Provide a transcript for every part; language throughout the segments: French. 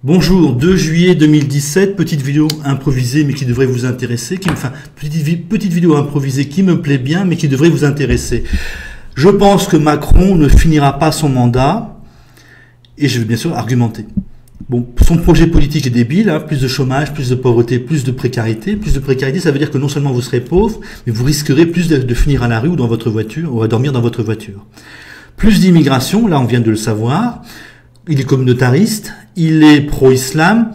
Bonjour, 2 juillet 2017, petite vidéo improvisée mais qui devrait vous intéresser, petite vidéo improvisée qui me plaît bien mais qui devrait vous intéresser. Je pense que Macron ne finira pas son mandat et je vais bien sûr argumenter. Bon, son projet politique est débile, hein, plus de chômage, plus de pauvreté, plus de précarité. Plus de précarité, ça veut dire que non seulement vous serez pauvre, mais vous risquerez plus de finir à la rue ou dans votre voiture, ou à dormir dans votre voiture. Plus d'immigration, là on vient de le savoir. Il est communautariste, il est pro-islam.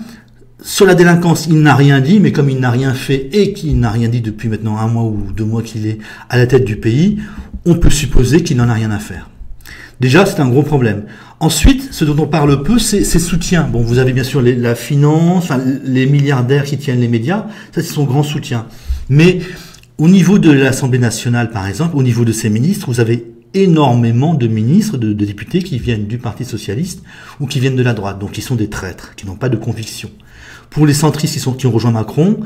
Sur la délinquance, il n'a rien dit, mais comme il n'a rien fait et qu'il n'a rien dit depuis maintenant 1 mois ou 2 mois qu'il est à la tête du pays, on peut supposer qu'il n'en a rien à faire. Déjà, c'est un gros problème. Ensuite, ce dont on parle peu, c'est ses soutiens. Bon, vous avez bien sûr la finance, enfin, les milliardaires qui tiennent les médias, ça c'est son grand soutien. Mais au niveau de l'Assemblée nationale, par exemple, au niveau de ses ministres, vous avez énormément de ministres, de députés qui viennent du Parti socialiste ou qui viennent de la droite, donc qui sont des traîtres, qui n'ont pas de conviction. Pour les centristes qui ont rejoint Macron,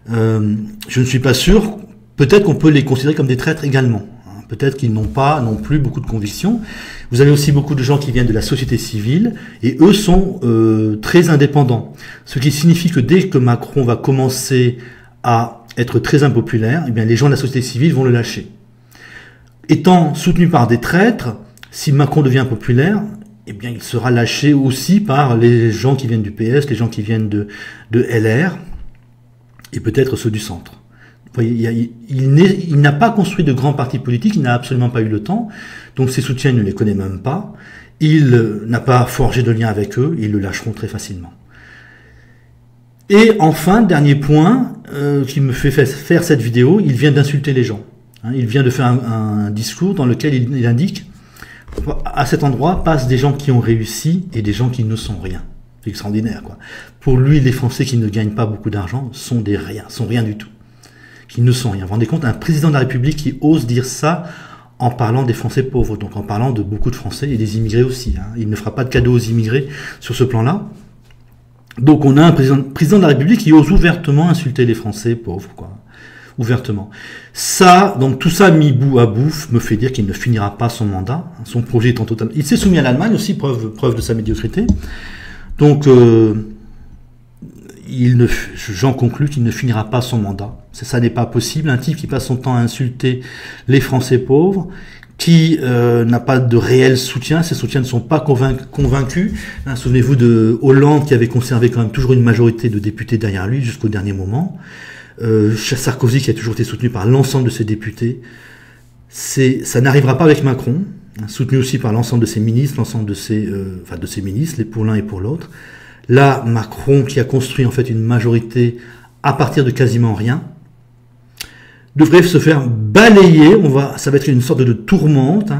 je ne suis pas sûr, peut-être qu'on peut les considérer comme des traîtres également. Peut-être qu'ils n'ont pas non plus beaucoup de conviction. Vous avez aussi beaucoup de gens qui viennent de la société civile et eux sont très indépendants. Ce qui signifie que dès que Macron va commencer à être très impopulaire, eh bien les gens de la société civile vont le lâcher. Étant soutenu par des traîtres, si Macron devient populaire, eh bien il sera lâché aussi par les gens qui viennent du PS, les gens qui viennent de LR et peut-être ceux du centre. Vous voyez, il n'a pas construit de grands partis politiques, il n'a absolument pas eu le temps, donc ses soutiens il ne les connaît même pas, il n'a pas forgé de lien avec eux, ils le lâcheront très facilement. Et enfin, dernier point qui me fait faire cette vidéo, il vient d'insulter les gens. Il vient de faire un discours dans lequel il indique à cet endroit passent des gens qui ont réussi et des gens qui ne sont rien. C'est extraordinaire, quoi. Pour lui, les Français qui ne gagnent pas beaucoup d'argent sont des riens, sont rien du tout. Qui ne sont rien. Vous vous rendez compte, un président de la République qui ose dire ça en parlant des Français pauvres, donc en parlant de beaucoup de Français et des immigrés aussi. Il ne fera pas de cadeaux aux immigrés sur ce plan-là. Donc on a un président de la République qui ose ouvertement insulter les Français pauvres, quoi. Ouvertement. Ça, donc tout ça mis bout à bout, me fait dire qu'il ne finira pas son mandat. Son projet étant totalement... Il s'est soumis à l'Allemagne aussi, preuve de sa médiocrité. Donc, j'en conclus qu'il ne finira pas son mandat. Ça n'est pas possible. Un type qui passe son temps à insulter les Français pauvres, qui n'a pas de réel soutien, ses soutiens ne sont pas convaincus. Souvenez-vous de Hollande qui avait conservé quand même toujours une majorité de députés derrière lui jusqu'au dernier moment. Sarkozy qui a toujours été soutenu par l'ensemble de ses députés. Ça n'arrivera pas avec Macron, soutenu aussi par l'ensemble de ses ministres, l'ensemble de ses ministres, les pour l'un et pour l'autre. Là, Macron, qui a construit en fait une majorité à partir de quasiment rien, devrait se faire balayer. Ça va être une sorte de tourmente,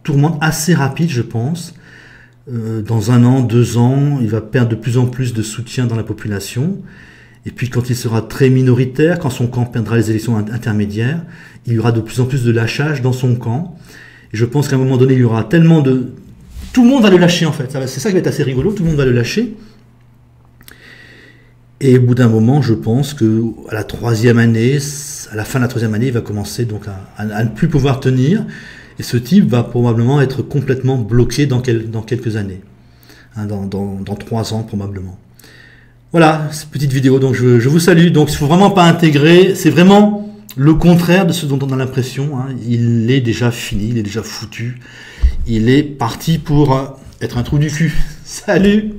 tourmente assez rapide, je pense. Dans 1 an, 2 ans, il va perdre de plus en plus de soutien dans la population. Et puis quand il sera très minoritaire, quand son camp perdra les élections intermédiaires, il y aura de plus en plus de lâchage dans son camp. Et je pense qu'à un moment donné, il y aura tellement de... Tout le monde va le lâcher en fait. C'est ça qui va être assez rigolo, tout le monde va le lâcher. Et au bout d'un moment, je pense qu'à la 3e année, à la fin de la 3e année, il va commencer donc à ne plus pouvoir tenir. Et ce type va probablement être complètement bloqué dans quelques années. Dans 3 ans probablement. Voilà, cette petite vidéo, donc je vous salue. Donc il ne faut vraiment pas intégrer, c'est vraiment le contraire de ce dont on a l'impression. Il est déjà fini, il est déjà foutu. Il est parti pour être un trou du cul. Salut!